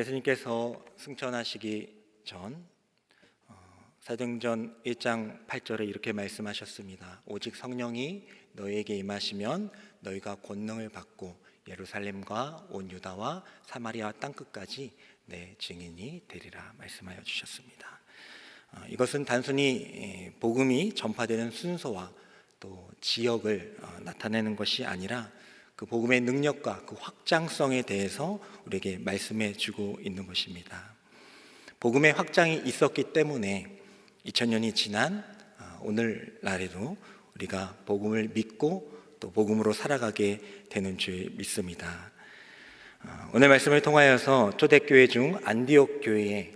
예수님께서 승천하시기 전 사도행전 1장 8절에 이렇게 말씀하셨습니다. 오직 성령이 너희에게 임하시면 너희가 권능을 받고 예루살렘과 온 유다와 사마리아 땅끝까지 내 증인이 되리라 말씀하여 주셨습니다. 이것은 단순히 복음이 전파되는 순서와 또 지역을 나타내는 것이 아니라 그 복음의 능력과 그 확장성에 대해서 우리에게 말씀해 주고 있는 것입니다. 복음의 확장이 있었기 때문에 2000년이 지난 오늘날에도 우리가 복음을 믿고 또 복음으로 살아가게 되는 줄 믿습니다. 오늘 말씀을 통하여서 초대교회 중 안디옥 교회의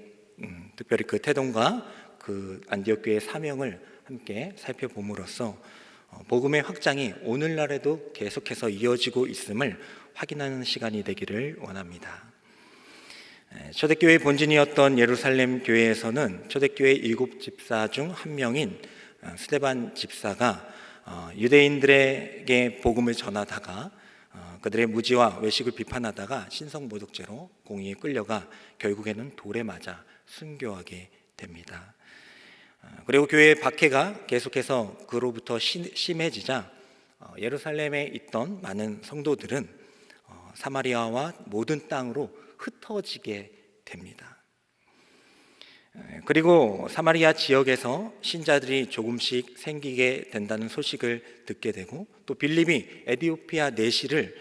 특별히 그 태동과 그 안디옥 교회의 사명을 함께 살펴봄으로써 복음의 확장이 오늘날에도 계속해서 이어지고 있음을 확인하는 시간이 되기를 원합니다. 초대교회의 본진이었던 예루살렘 교회에서는 초대교회 7집사 중 한 명인 스데반 집사가 유대인들에게 복음을 전하다가 그들의 무지와 외식을 비판하다가 신성모독죄로 공의에 끌려가 결국에는 돌에 맞아 순교하게 됩니다. 그리고 교회의 박해가 계속해서 그로부터 심해지자 예루살렘에 있던 많은 성도들은 사마리아와 모든 땅으로 흩어지게 됩니다. 그리고 사마리아 지역에서 신자들이 조금씩 생기게 된다는 소식을 듣게 되고 또 빌립이 에티오피아 내시를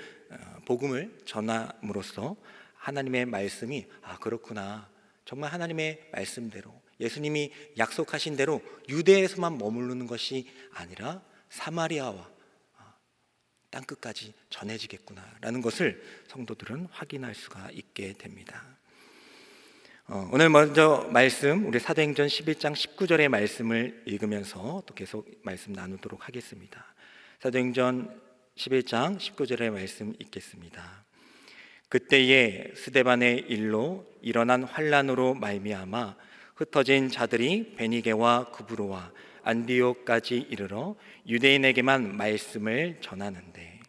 복음을 전함으로써 하나님의 말씀이 그렇구나, 정말 하나님의 말씀대로 예수님이 약속하신 대로 유대에서만 머무르는 것이 아니라 사마리아와 땅끝까지 전해지겠구나라는 것을 성도들은 확인할 수가 있게 됩니다. 오늘 먼저 말씀, 우리 사도행전 11장 19절의 말씀을 읽으면서 또 계속 말씀 나누도록 하겠습니다. 사도행전 11장 19절의 말씀 읽겠습니다. 그때에 스데반의 일로 일어난 환난으로 말미암아 흩어진 자들이 베니게와 구브로와 안디옥까지 이르러 유대인에게만 말씀을 전하는데,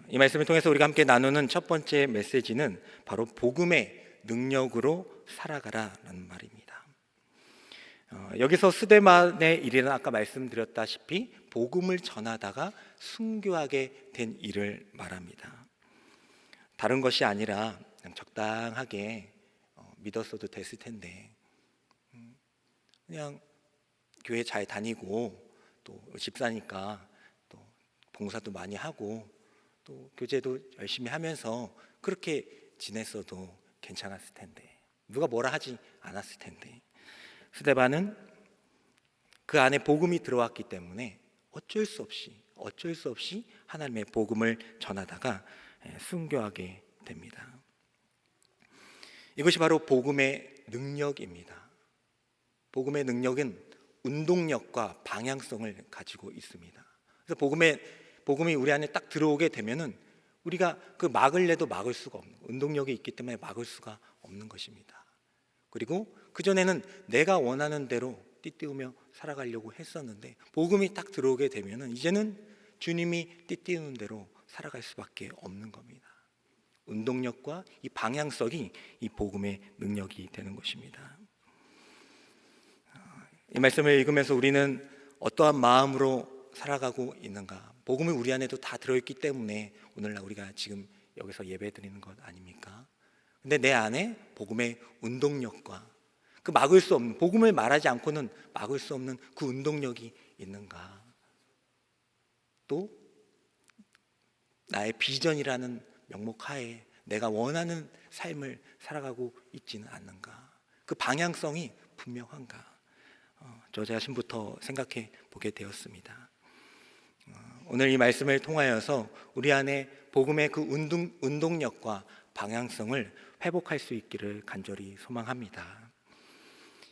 이 말씀을 통해서 우리가 함께 나누는 첫 번째 메시지는 바로 복음의 능력으로 살아가라라는 말입니다. 여기서 스데반의 일이란 아까 말씀드렸다시피 복음을 전하다가 순교하게 된 일을 말합니다. 다른 것이 아니라 그냥 적당하게 믿었어도 됐을 텐데 그냥 교회 잘 다니고 또 집사니까 또 봉사도 많이 하고 또 교제도 열심히 하면서 그렇게 지냈어도 괜찮았을 텐데, 누가 뭐라 하지 않았을 텐데, 스데반은 그 안에 복음이 들어왔기 때문에 어쩔 수 없이 하나님의 복음을 전하다가 순교하게 됩니다. 이것이 바로 복음의 능력입니다. 복음의 능력은 운동력과 방향성을 가지고 있습니다. 그래서 복음이 우리 안에 딱 들어오게 되면은 우리가 그 막으려도 막을 수가 없는, 운동력이 있기 때문에 막을 수가 없는 것입니다. 그리고 그전에는 내가 원하는 대로 띠띠우며 살아가려고 했었는데 복음이 딱 들어오게 되면은 이제는 주님이 띠띠우는 대로 살아갈 수밖에 없는 겁니다. 운동력과 이 방향성이 이 복음의 능력이 되는 것입니다. 이 말씀을 읽으면서 우리는 어떠한 마음으로 살아가고 있는가? 복음이 우리 안에도 다 들어있기 때문에 오늘날 우리가 지금 여기서 예배 드리는 것 아닙니까? 근데 내 안에 복음의 운동력과 그 막을 수 없는, 복음을 말하지 않고는 막을 수 없는 그 운동력이 있는가? 또 나의 비전이라는 명목하에 내가 원하는 삶을 살아가고 있지는 않는가? 그 방향성이 분명한가? 저 자신부터 생각해 보게 되었습니다. 오늘 이 말씀을 통하여서 우리 안에 복음의 그 운동력과 방향성을 회복할 수 있기를 간절히 소망합니다.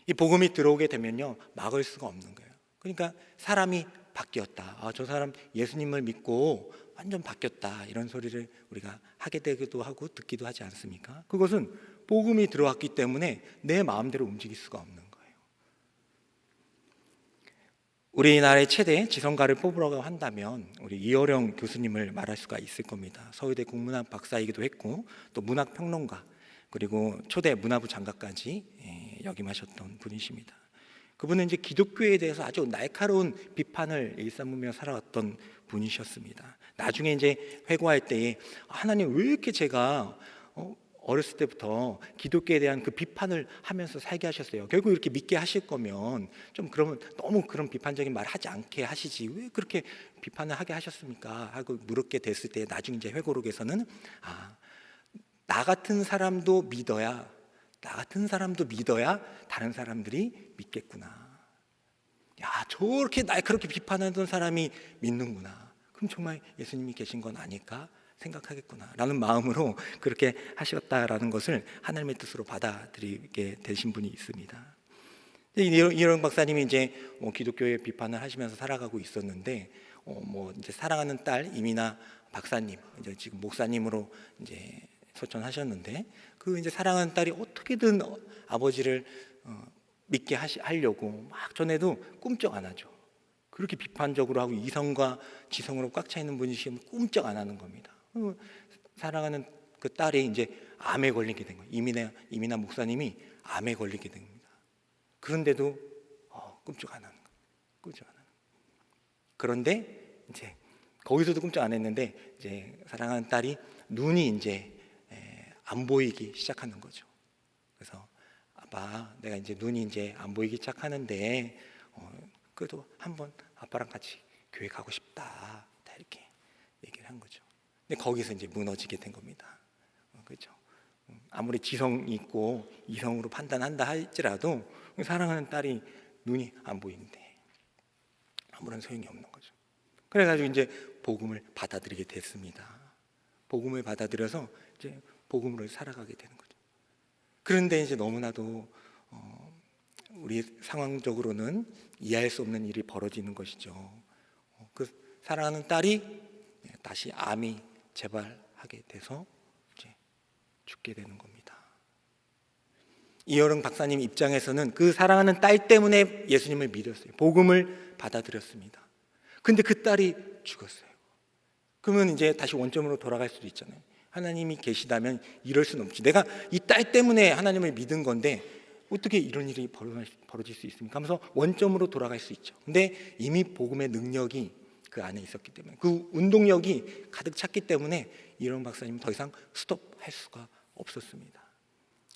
이 복음이 들어오게 되면요, 막을 수가 없는 거예요. 그러니까 사람이 바뀌었다, 저 사람 예수님을 믿고 완전 바뀌었다, 이런 소리를 우리가 하게 되기도 하고 듣기도 하지 않습니까? 그것은 복음이 들어왔기 때문에 내 마음대로 움직일 수가 없는 거예요. 우리나라의 최대 지성가를 뽑으라고 한다면 우리 이어령 교수님을 말할 수가 있을 겁니다. 서울대 국문학 박사이기도 했고 또 문학평론가, 그리고 초대 문화부 장관까지 역임하셨던 분이십니다. 그분은 이제 기독교에 대해서 아주 날카로운 비판을 일삼으며 살아왔던 분이셨습니다. 나중에 이제 회고할 때에 하나님 왜 이렇게 제가 어렸을 때부터 기독교에 대한 그 비판을 하면서 살게 하셨어요. 결국 이렇게 믿게 하실 거면 좀 그러면 너무 그런 비판적인 말 하지 않게 하시지 왜 그렇게 비판을 하게 하셨습니까? 하고 물었게 됐을 때 나중에 이제 회고록에서는 나 같은 사람도 믿어야 다른 사람들이 믿겠구나. 야, 저렇게 날카롭게 비판하던 사람이 믿는구나. 그럼 정말 예수님이 계신 건 아닐까 생각하겠구나 라는 마음으로 그렇게 하셨다라는 것을 하나님의 뜻으로 받아들이게 되신 분이 있습니다. 이런 박사님이 이제 기독교의 비판을 하시면서 살아가고 있었는데 이제 사랑하는 딸 이민아 박사님, 이제 지금 목사님으로 이제 소천하셨는데 그 이제 사랑하는 딸이 어떻게든 아버지를 믿게 하려고 막 전에도 꿈쩍 안 하죠. 그렇게 비판적으로 하고 이성과 지성으로 꽉 차 있는 분이시면 꿈쩍 안 하는 겁니다. 사랑하는 그 딸이 이제 암에 걸리게 된 거예요. 이민아 목사님이 암에 걸리게 된 겁니다. 그런데도 꿈쩍 안 하는 거예요. 꿈쩍 안 하는 거예요. 그런데 이제 거기서도 꿈쩍 안 했는데 이제 사랑하는 딸이 눈이 이제 안 보이기 시작하는 거죠. 그래서 아빠, 내가 이제 눈이 이제 안 보이기 시작하는데 그래도 한번 아빠랑 같이 교회 가고 싶다. 다 이렇게 얘기를 한 거죠. 근데 거기서 이제 무너지게 된 겁니다. 그렇죠? 아무리 지성 있고 이성으로 판단한다 할지라도 사랑하는 딸이 눈이 안 보이는데 아무런 소용이 없는 거죠. 그래가지고 이제 복음을 받아들이게 됐습니다. 복음을 받아들여서 이제 복음으로 살아가게 되는 거죠. 그런데 이제 너무나도 우리 상황적으로는 이해할 수 없는 일이 벌어지는 것이죠. 그 사랑하는 딸이 다시 암이 재발하게 돼서 이제 죽게 되는 겁니다. 이여름 박사님 입장에서는 그 사랑하는 딸 때문에 예수님을 믿었어요. 복음을 받아들였습니다. 근데 그 딸이 죽었어요. 그러면 이제 다시 원점으로 돌아갈 수도 있잖아요. 하나님이 계시다면 이럴 수는 없지. 내가 이 딸 때문에 하나님을 믿은 건데 어떻게 이런 일이 벌어질 수 있습니까? 하면서 원점으로 돌아갈 수 있죠. 근데 이미 복음의 능력이 그 안에 있었기 때문에, 그 운동력이 가득 찼기 때문에 이여름 박사님은 더 이상 스톱할 수가 없었습니다.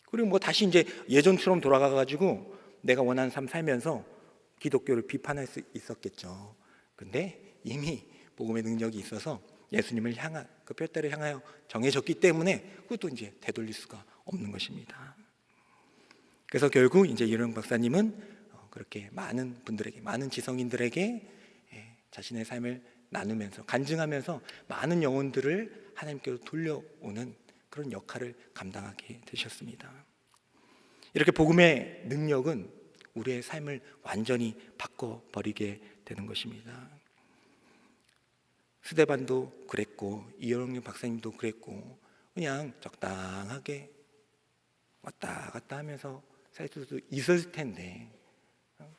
그리고 다시 이제 예전처럼 돌아가가지고 내가 원하는 삶 살면서 기독교를 비판할 수 있었겠죠. 근데 이미 복음의 능력이 있어서 예수님을 향한 그 뼈대를 향하여 정해졌기 때문에 그것도 이제 되돌릴 수가 없는 것입니다. 그래서 결국 이제 이여름 박사님은 그렇게 많은 분들에게, 많은 지성인들에게 자신의 삶을 나누면서 간증하면서 많은 영혼들을 하나님께로 돌려오는 그런 역할을 감당하게 되셨습니다. 이렇게 복음의 능력은 우리의 삶을 완전히 바꿔버리게 되는 것입니다. 스데반도 그랬고 이여름 박사님도 그랬고 그냥 적당하게 왔다 갔다 하면서 살 수도 있었을 텐데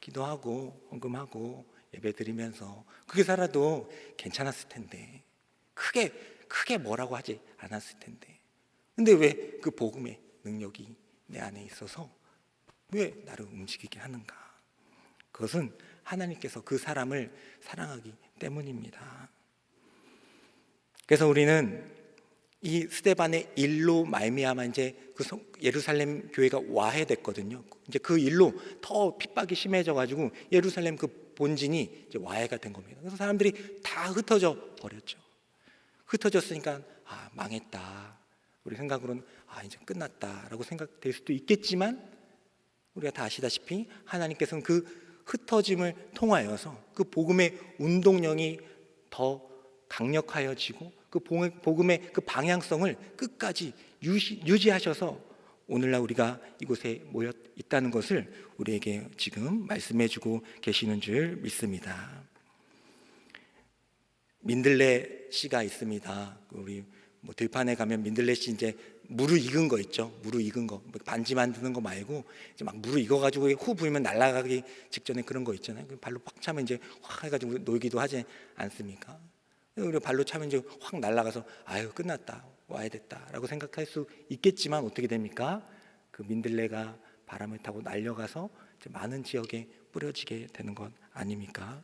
기도하고 헌금하고 예배드리면서 그게 살아도 괜찮았을 텐데 크게 뭐라고 하지 않았을 텐데 근데 왜 그 복음의 능력이 내 안에 있어서 왜 나를 움직이게 하는가? 그것은 하나님께서 그 사람을 사랑하기 때문입니다. 그래서 우리는 이 스데반의 일로 말미암아 이제 그 예루살렘 교회가 와해됐거든요. 이제 그 일로 더 핍박이 심해져가지고 예루살렘 그 본진이 이제 와해가 된 겁니다. 그래서 사람들이 다 흩어져 버렸죠. 흩어졌으니까 망했다. 우리 생각으로는 이제 끝났다라고 생각될 수도 있겠지만 우리가 다 아시다시피 하나님께서는 그 흩어짐을 통하여서 그 복음의 운동력이 더 강력하여지고 그 복음의 그 방향성을 끝까지 유지하셔서 오늘날 우리가 이곳에 모여 있다는 것을 우리에게 지금 말씀해 주고 계시는 줄 믿습니다. 민들레 씨가 있습니다. 우리 들판에 가면 민들레 씨 이제 무르익은 거 있죠. 무르익은 거 반지 만드는 거 말고 이제 막 무르익어가지고 후 불면 날아가기 직전에 그런 거 있잖아요. 발로 팍 차면 이제 확 해가지고 놀기도 하지 않습니까? 우리 발로 차면 이제 확 날아가서 아유 끝났다. 와야 됐다라고 생각할 수 있겠지만 어떻게 됩니까? 그 민들레가 바람을 타고 날려가서 이제 많은 지역에 뿌려지게 되는 것 아닙니까?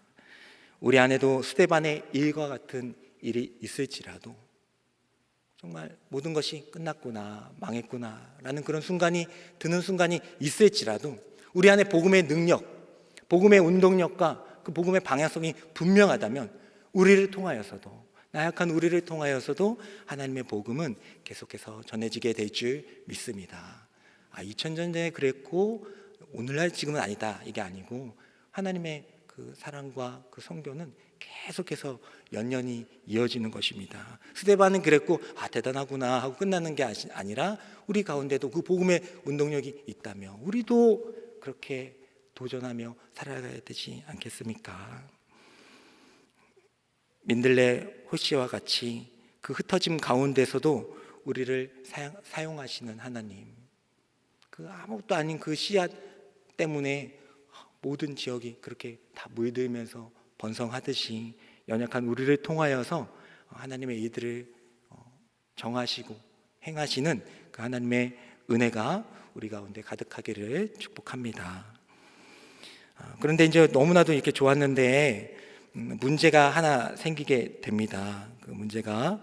우리 안에도 스데반의 일과 같은 일이 있을지라도 정말 모든 것이 끝났구나, 망했구나라는 그런 순간이 드는 순간이 있을지라도 우리 안에 복음의 능력, 복음의 운동력과 그 복음의 방향성이 분명하다면 우리를 통하여서도, 나약한 우리를 통하여서도 하나님의 복음은 계속해서 전해지게 될 줄 믿습니다. 2000년 전에 그랬고 오늘날 지금은 아니다, 이게 아니고 하나님의 그 사랑과 그 성교는 계속해서 연연히 이어지는 것입니다. 스데반은 그랬고 대단하구나 하고 끝나는 게 아니라 우리 가운데도 그 복음의 운동력이 있다며 우리도 그렇게 도전하며 살아가야 되지 않겠습니까? 민들레 호시와 같이 그 흩어짐 가운데서도 우리를 사용하시는 하나님, 그 아무것도 아닌 그 씨앗 때문에 모든 지역이 그렇게 다 물들면서 번성하듯이 연약한 우리를 통하여서 하나님의 일들을 정하시고 행하시는 그 하나님의 은혜가 우리 가운데 가득하기를 축복합니다. 그런데 이제 너무나도 이렇게 좋았는데 문제가 하나 생기게 됩니다. 그 문제가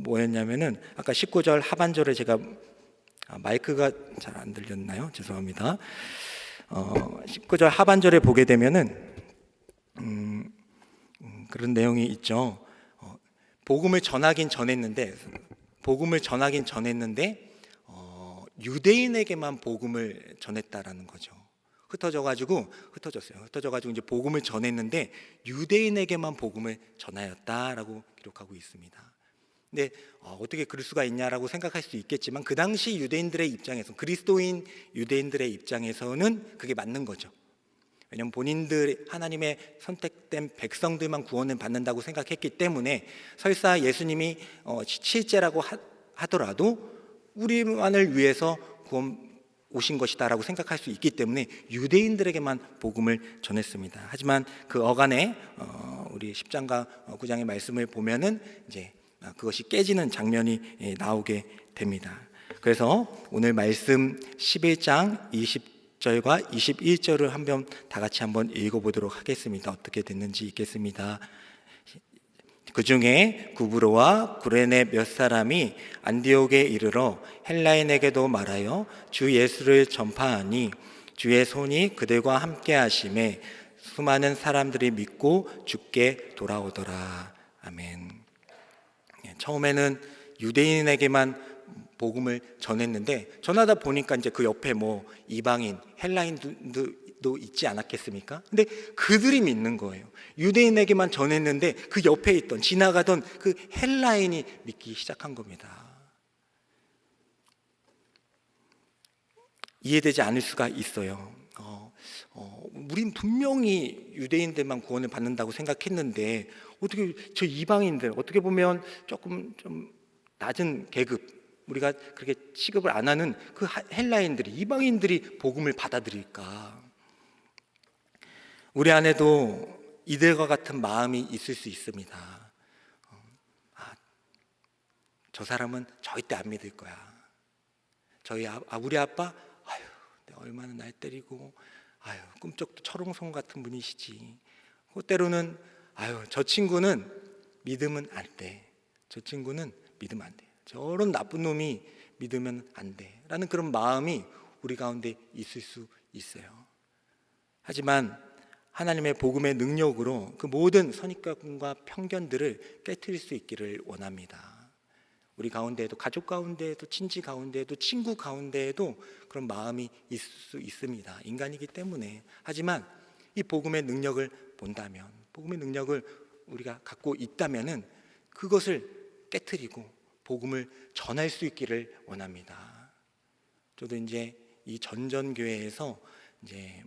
뭐였냐면은 아까 19절 하반절에 제가 마이크가 잘 안 들렸나요? 죄송합니다. 19절 하반절에 보게 되면은 그런 내용이 있죠. 복음을 전하긴 전했는데 유대인에게만 복음을 전했다라는 거죠. 흩어져가지고 이제 복음을 전했는데 유대인에게만 복음을 전하였다라고 기록하고 있습니다. 근데 어떻게 그럴 수가 있냐라고 생각할 수 있겠지만 그 당시 유대인들의 입장에서, 그리스도인 유대인들의 입장에서는 그게 맞는 거죠. 왜냐하면 본인들 하나님의 선택된 백성들만 구원을 받는다고 생각했기 때문에 설사 예수님이 실제라고 하더라도 우리만을 위해서 구원 오신 것이다라고 생각할 수 있기 때문에 유대인들에게만 복음을 전했습니다. 하지만 그 어간에 우리 10장과 9장의 말씀을 보면은 이제 그것이 깨지는 장면이 나오게 됩니다. 그래서 오늘 말씀 11장 20절과 21절을 한번 다 같이 한번 읽어보도록 하겠습니다. 어떻게 됐는지 읽겠습니다. 그 중에 구브로와 구레네 몇 사람이 안디옥에 이르러 헬라인에게도 말하여 주 예수를 전파하니 주의 손이 그들과 함께 하심에 수많은 사람들이 믿고 주께 돌아오더라. 아멘. 처음에는 유대인에게만 복음을 전했는데 전하다 보니까 이제 그 옆에 뭐 이방인, 헬라인도 있지 않았겠습니까? 근데 그들이 믿는 거예요. 유대인에게만 전했는데 그 옆에 있던, 지나가던 그 헬라인이 믿기 시작한 겁니다. 이해되지 않을 수가 있어요. 우린 분명히 유대인들만 구원을 받는다고 생각했는데 어떻게 저 이방인들, 어떻게 보면 조금 좀 낮은 계급, 우리가 그렇게 취급을 안 하는 그 헬라인들이, 이방인들이 복음을 받아들일까? 우리 안에도 이들과 같은 마음이 있을 수 있습니다. 저 사람은 절대 안 믿을 거야. 우리 아빠, 얼마나 날 때리고, 꿈쩍도 철옹성 같은 분이시지. 때로는 저 친구는 믿으면 안 돼. 저 친구는 믿으면 안 돼. 저런 나쁜 놈이 믿으면 안 돼. 라는 그런 마음이 우리 가운데 있을 수 있어요. 하지만 하나님의 복음의 능력으로 그 모든 선입견과 편견들을 깨트릴 수 있기를 원합니다. 우리 가운데에도, 가족 가운데에도, 친지 가운데에도, 친구 가운데에도 그런 마음이 있을 수 있습니다. 인간이기 때문에. 하지만 이 복음의 능력을 본다면, 복음의 능력을 우리가 갖고 있다면은 그것을 깨트리고 복음을 전할 수 있기를 원합니다. 저도 이제 이 전전교회에서 이제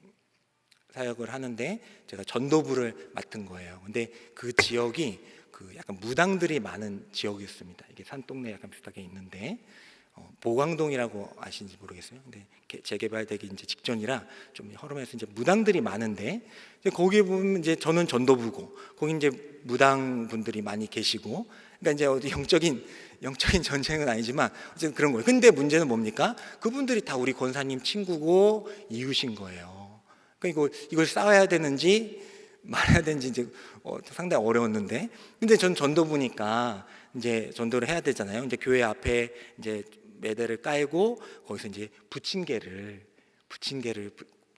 사역을 하는데 제가 전도부를 맡은 거예요. 근데 그 지역이 그 약간 무당들이 많은 지역이었습니다. 이게 산동네 약간 비슷하게 있는데 보광동이라고 아시는지 모르겠어요. 근데 재개발되기 이제 직전이라 좀 허름해서 이제 무당들이 많은데, 이제 거기에 보면 이제 저는 전도부고 거기 이제 무당 분들이 많이 계시고, 그러니까 이제 어디 영적인 전쟁은 아니지만 어쨌든 그런 거예요. 근데 문제는 뭡니까? 그분들이 다 우리 권사님 친구고 이웃인 거예요. 그러니까 이걸 싸워야 되는지 말해야 되는지 이제 상당히 어려웠는데, 근데 전 전도부니까 이제 전도를 해야 되잖아요. 이제 교회 앞에 이제 매대를 깔고 거기서 이제 부침개를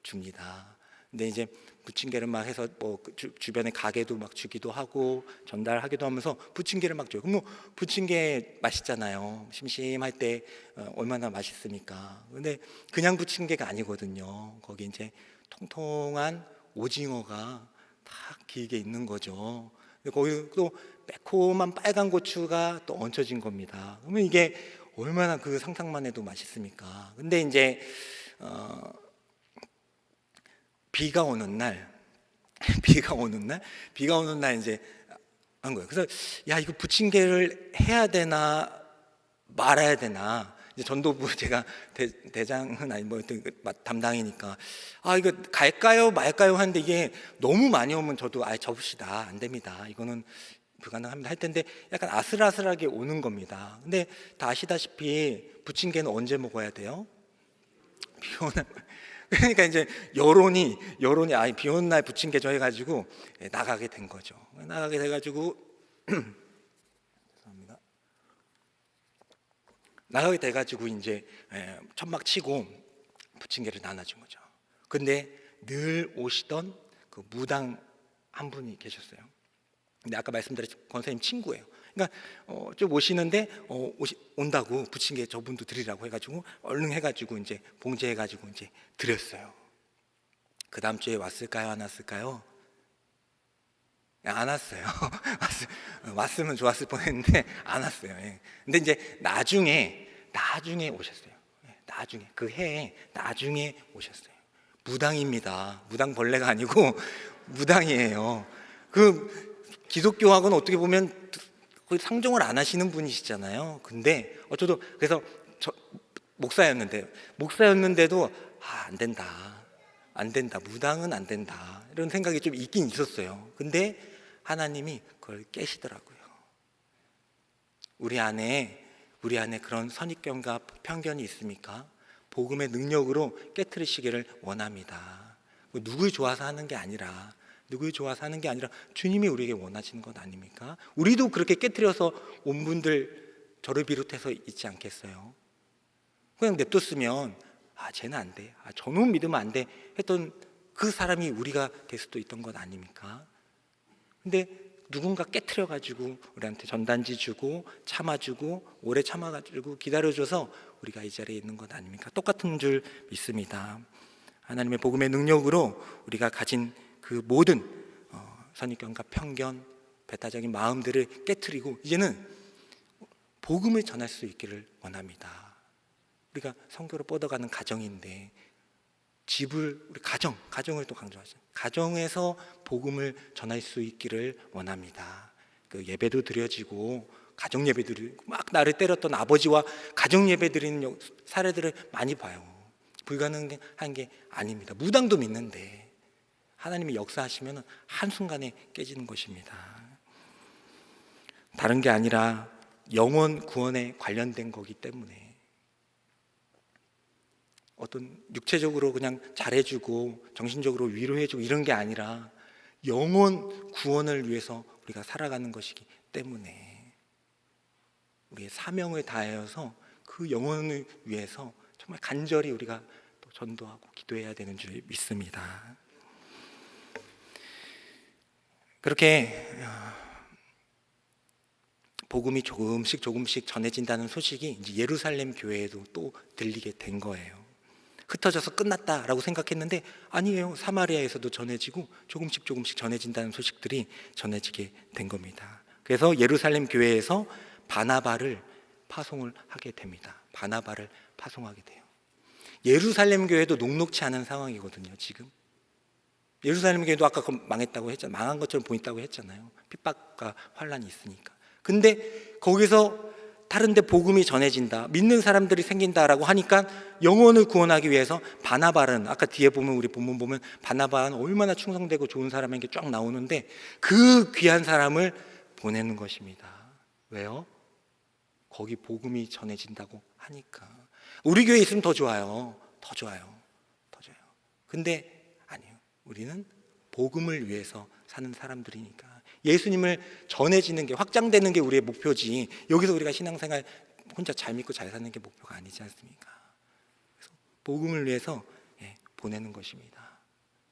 줍니다. 근데 이제 부침개를 막 해서 뭐 주변에 가게도 막 주기도 하고 전달하기도 하면서 부침개를 막 줘요. 그럼 뭐 부침개 맛있잖아요. 심심할 때 얼마나 맛있습니까? 근데 그냥 부침개가 아니거든요. 거기 이제 통통한 오징어가 다 길게 있는 거죠. 거기 또 매콤한 빨간 고추가 또 얹혀진 겁니다. 그러면 이게 얼마나 그 상상만 해도 맛있습니까? 근데 이제 비가 오는 날 이제 한 거예요. 그래서 야, 이거 부침개를 해야 되나 말아야 되나. 이제 전도부 제가 대장은 아니 뭐 담당이니까 이거 갈까요 말까요 하는데, 이게 너무 많이 오면 저도 접읍시다, 안 됩니다, 이거는 불가능합니다 할 텐데 약간 아슬아슬하게 오는 겁니다. 근데 다 아시다시피 부침개는 언제 먹어야 돼요? 비 오는 그러니까 이제 여론이 비 오는 날 부침개죠 해가지고 나가게 된 거죠. 나가게 돼가지고 죄송합니다. 나가게 돼가지고 이제 천막 치고 부침개를 나눠준 거죠. 근데 늘 오시던 그 무당 한 분이 계셨어요. 근데 아까 말씀드렸던 권사님 친구예요. 그러니까 좀 오시는데 온다고 부침개 저분도 드리라고 해가지고 얼른 해가지고 이제 봉제해가지고 이제 드렸어요. 그 다음 주에 왔을까요, 안 왔을까요? 안 왔어요. 왔으면 좋았을 뻔했는데 안 왔어요. 예. 근데 이제 나중에 오셨어요. 나중에 그 해에 나중에 오셨어요. 무당입니다. 무당벌레가 아니고 무당이에요. 그 기독교하고는 어떻게 보면 거의 상종을 안 하시는 분이시잖아요. 근데 저도 그래서 목사였는데도 안 된다, 무당은 안 된다, 이런 생각이 좀 있긴 있었어요. 근데 하나님이 그걸 깨시더라고요. 우리 안에 그런 선입견과 편견이 있습니까? 복음의 능력으로 깨트리시기를 원합니다. 누굴 좋아서 하는 게 아니라 주님이 우리에게 원하시는 것 아닙니까? 우리도 그렇게 깨트려서 온 분들 저를 비롯해서 있지 않겠어요? 그냥 냅뒀으면 쟤는 안 돼, 저놈 믿으면 안 돼 했던 그 사람이 우리가 될 수도 있던 것 아닙니까? 근데 누군가 깨트려가지고 우리한테 전단지 주고 참아주고 오래 참아가지고 기다려줘서 우리가 이 자리에 있는 것 아닙니까? 똑같은 줄 믿습니다. 하나님의 복음의 능력으로 우리가 가진 그 모든 선입견과 편견, 배타적인 마음들을 깨트리고 이제는 복음을 전할 수 있기를 원합니다. 우리가 선교로 뻗어가는 가정인데 우리 가정을 또 강조하죠. 가정에서 복음을 전할 수 있기를 원합니다. 그 예배도 드려지고 가정 예배 드리고 막 나를 때렸던 아버지와 가정 예배 드리는 사례들을 많이 봐요. 불가능한 게 아닙니다. 무당도 믿는데 하나님이 역사하시면 한순간에 깨지는 것입니다. 다른 게 아니라 영혼 구원에 관련된 거기 때문에 어떤 육체적으로 그냥 잘해주고 정신적으로 위로해주고 이런 게 아니라 영혼 구원을 위해서 우리가 살아가는 것이기 때문에 우리의 사명을 다하여서 그 영혼을 위해서 정말 간절히 우리가 또 전도하고 기도해야 되는 줄 믿습니다. 그렇게 복음이 조금씩 전해진다는 소식이 이제 예루살렘 교회에도 또 들리게 된 거예요. 흩어져서 끝났다라고 생각했는데 아니에요. 사마리아에서도 전해지고 조금씩 전해진다는 소식들이 전해지게 된 겁니다. 그래서 예루살렘 교회에서 바나바를 파송을 하게 됩니다. 바나바를 파송하게 돼요. 예루살렘 교회도 녹록치 않은 상황이거든요. 지금 예루살렘 교회도 아까 망했다고 했잖아요. 망한 것처럼 보인다고 했잖아요. 핍박과 환란이 있으니까. 근데 거기서 다른데 복음이 전해진다, 믿는 사람들이 생긴다라고 하니까 영혼을 구원하기 위해서 바나바는, 아까 뒤에 보면 우리 본문 보면 바나바는 얼마나 충성되고 좋은 사람인 게 쫙 나오는데 그 귀한 사람을 보내는 것입니다. 왜요? 거기 복음이 전해진다고 하니까. 우리 교회에 있으면 더 좋아요. 더 좋아요. 더 좋아요. 근데 아니에요. 우리는 복음을 위해서 사는 사람들이니까. 예수님을 전해지는 게, 확장되는 게 우리의 목표지, 여기서 우리가 신앙생활 혼자 잘 믿고 잘 사는 게 목표가 아니지 않습니까? 그래서 복음을 위해서 보내는 것입니다.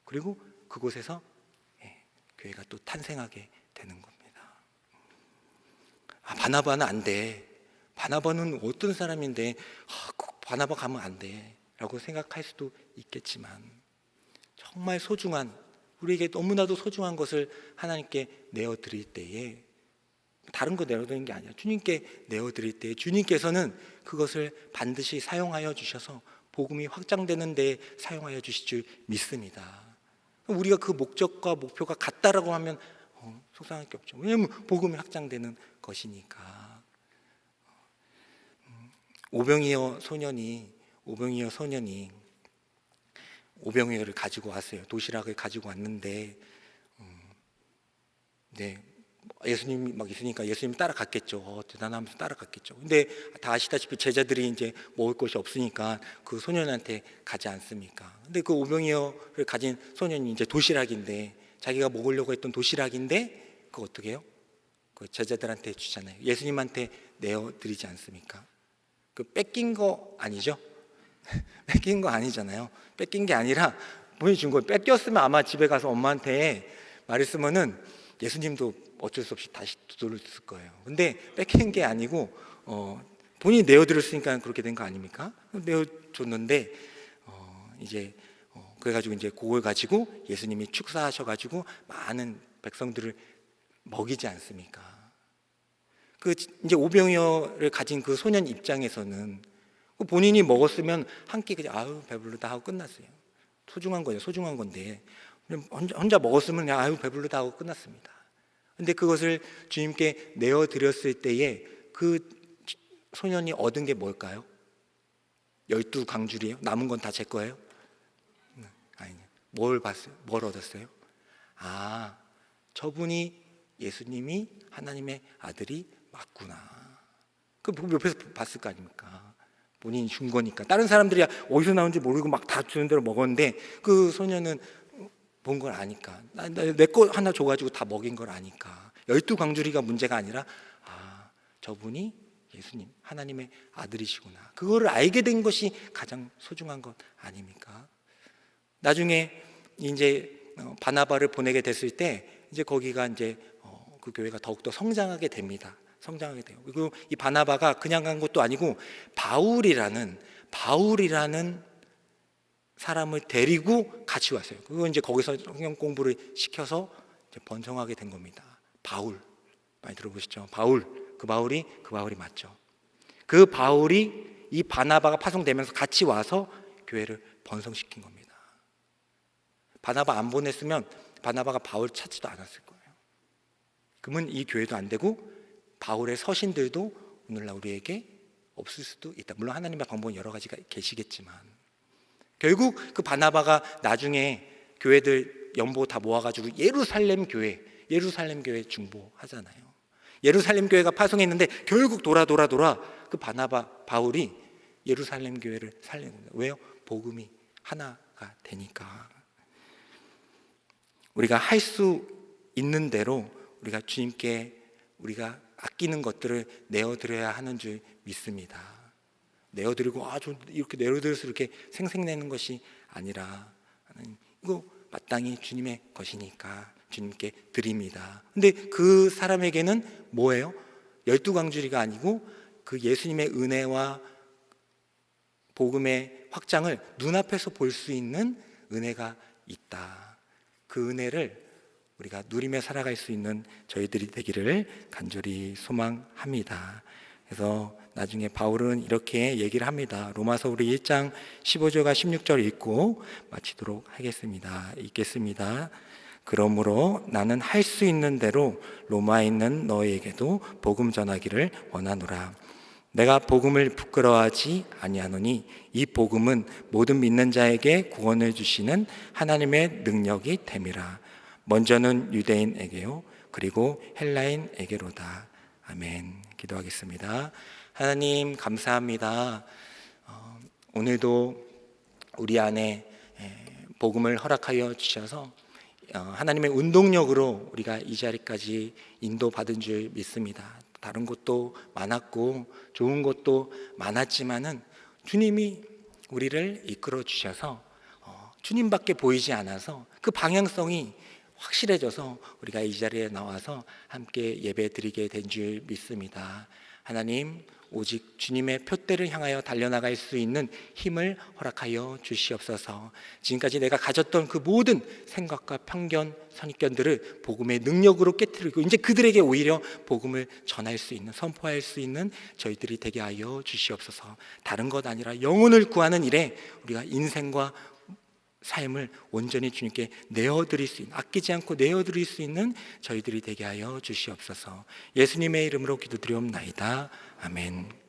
그리고 그곳에서 교회가 또 탄생하게 되는 겁니다. 바나바는 안 돼. 바나바는 어떤 사람인데 바나바 가면 안 돼 라고 생각할 수도 있겠지만, 정말 소중한, 우리에게 너무나도 소중한 것을 하나님께 내어드릴 때에, 다른 거 내어드리는 게 아니라 주님께 내어드릴 때에 주님께서는 그것을 반드시 사용하여 주셔서 복음이 확장되는 데 사용하여 주실 줄 믿습니다. 우리가 그 목적과 목표가 같다라고 하면 속상할 게 없죠. 왜냐하면 복음이 확장되는 것이니까. 오병이어 소년이 오병이어를 가지고 왔어요. 도시락을 가지고 왔는데, 예수님이 막 있으니까 예수님 따라갔겠죠. 대단하면서 따라갔겠죠. 근데 다 아시다시피 제자들이 이제 먹을 것이 없으니까 그 소년한테 가지 않습니까? 근데 그 오병이어를 가진 소년이 이제 도시락인데, 자기가 먹으려고 했던 도시락인데, 그거 어떻게 해요? 그 제자들한테 주잖아요. 예수님한테 내어드리지 않습니까? 그 뺏긴 거 아니죠? 뺏긴 거 아니잖아요. 뺏긴 게 아니라 보내준 거예요. 뺏겼으면 아마 집에 가서 엄마한테 말했으면은 예수님도 어쩔 수 없이 다시 되돌렸을 거예요. 근데 뺏긴 게 아니고 본인이 내어드렸으니까 그렇게 된 거 아닙니까? 내어줬는데 이제 그래가지고 이제 그걸 가지고 예수님이 축사하셔가지고 많은 백성들을 먹이지 않습니까? 그 이제 오병이어를 가진 그 소년 입장에서는 본인이 먹었으면 한 끼 그냥 아유 배부르다 하고 끝났어요. 소중한 거예요. 소중한 건데 혼자 먹었으면 그냥 아유 배부르다 하고 끝났습니다. 근데 그것을 주님께 내어드렸을 때에 그 소년이 얻은 게 뭘까요? 12강줄이에요? 남은 건 다 제 거예요? 아니요. 뭘 봤어요? 뭘 얻었어요? 저분이 예수님이 하나님의 아들이 맞구나. 그 옆에서 봤을 거 아닙니까? 본인이 준 거니까. 다른 사람들이 어디서 나온지 모르고 막 다 주는 대로 먹었는데 그 소년은 본 걸 아니까, 내 거 하나 줘가지고 다 먹인 걸 아니까. 12강줄이가 문제가 아니라 저분이 예수님 하나님의 아들이시구나, 그거를 알게 된 것이 가장 소중한 것 아닙니까? 나중에 이제 바나바를 보내게 됐을 때 이제 거기가 이제 그 교회가 더욱더 성장하게 됩니다. 성장하게 돼요. 그리고 이 바나바가 그냥 간 것도 아니고 바울이라는 사람을 데리고 같이 왔어요. 그거 이제 거기서 성경 공부를 시켜서 이제 번성하게 된 겁니다. 바울 많이 들어보시죠? 바울, 그 바울이 맞죠. 그 바울이 이 바나바가 파송되면서 같이 와서 교회를 번성시킨 겁니다. 바나바 안 보냈으면 바나바가 바울 찾지도 않았을 거예요. 그러면 이 교회도 안 되고 바울의 서신들도 오늘날 우리에게 없을 수도 있다. 물론 하나님의 방법은 여러 가지가 계시겠지만 결국 그 바나바가 나중에 교회들 연보 다 모아가지고 예루살렘 교회 중보하잖아요. 예루살렘 교회가 파송했는데 결국 돌아 그 바울이 예루살렘 교회를 살리는 거예요. 왜요? 복음이 하나가 되니까. 우리가 할 수 있는 대로 우리가 주님께 우리가 아끼는 것들을 내어드려야 하는 줄 믿습니다. 내어드리고 좀 이렇게 내어드려서 이렇게 생색내는 것이 아니라 이거 마땅히 주님의 것이니까 주님께 드립니다. 근데 그 사람에게는 뭐예요? 12강줄이가 아니고 그 예수님의 은혜와 복음의 확장을 눈앞에서 볼 수 있는 은혜가 있다. 그 은혜를 우리가 누리며 살아갈 수 있는 저희들이 되기를 간절히 소망합니다. 그래서 나중에 바울은 이렇게 얘기를 합니다. 로마서 우리 1장 15절과 16절 읽고 마치도록 하겠습니다. 읽겠습니다. 그러므로 나는 할 수 있는 대로 로마에 있는 너희에게도 복음 전하기를 원하노라. 내가 복음을 부끄러워하지 아니하노니 이 복음은 모든 믿는 자에게 구원을 주시는 하나님의 능력이 됨이라. 먼저는 유대인에게요 그리고 헬라인에게로다. 아멘. 기도하겠습니다. 하나님 감사합니다. 오늘도 우리 안에 복음을 허락하여 주셔서 하나님의 운동력으로 우리가 이 자리까지 인도받은 줄 믿습니다. 다른 것도 많았고 좋은 것도 많았지만은 주님이 우리를 이끌어 주셔서 주님밖에 보이지 않아서 그 방향성이 확실해져서 우리가 이 자리에 나와서 함께 예배 드리게 된 줄 믿습니다. 하나님, 오직 주님의 표대를 향하여 달려나갈 수 있는 힘을 허락하여 주시옵소서. 지금까지 내가 가졌던 그 모든 생각과 편견, 선입견들을 복음의 능력으로 깨뜨리고 이제 그들에게 오히려 복음을 전할 수 있는, 선포할 수 있는 저희들이 되게 하여 주시옵소서. 다른 것 아니라 영혼을 구하는 일에 우리가 인생과 삶을 온전히 주님께 내어드릴 수 있는, 아끼지 않고 내어드릴 수 있는 저희들이 되게 하여 주시옵소서. 예수님의 이름으로 기도드리옵나이다. 아멘.